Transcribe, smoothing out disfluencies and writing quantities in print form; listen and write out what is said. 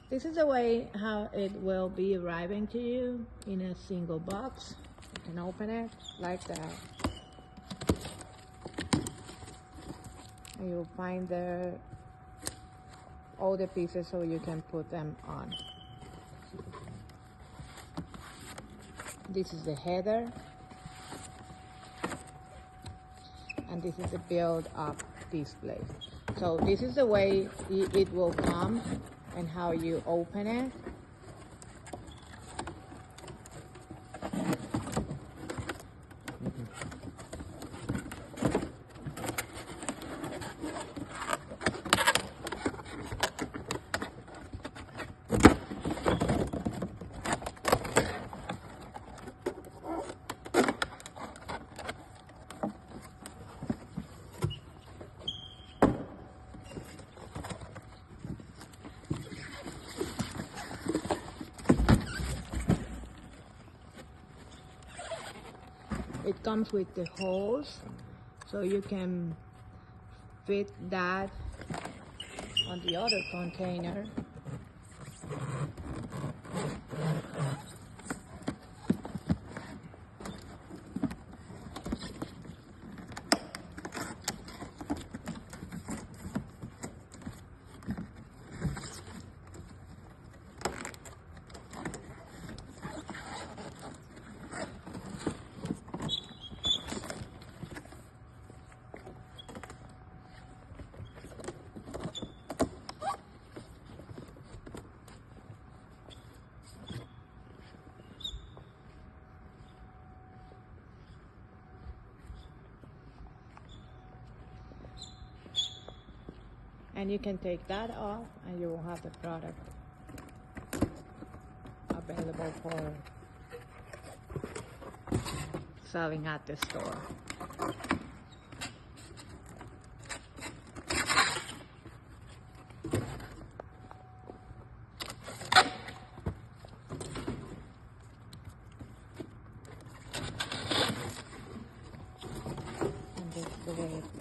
This is the way how it will be arriving to you in a single box. You can open it like that. And you'll find all the pieces so you can put them on. This is the header. And this is the build-up display. So this is the way it will come and how you open it. It comes with the holes, so you can fit that on the other container. And you can take that off and you will have the product available for selling at the store. And this is the way it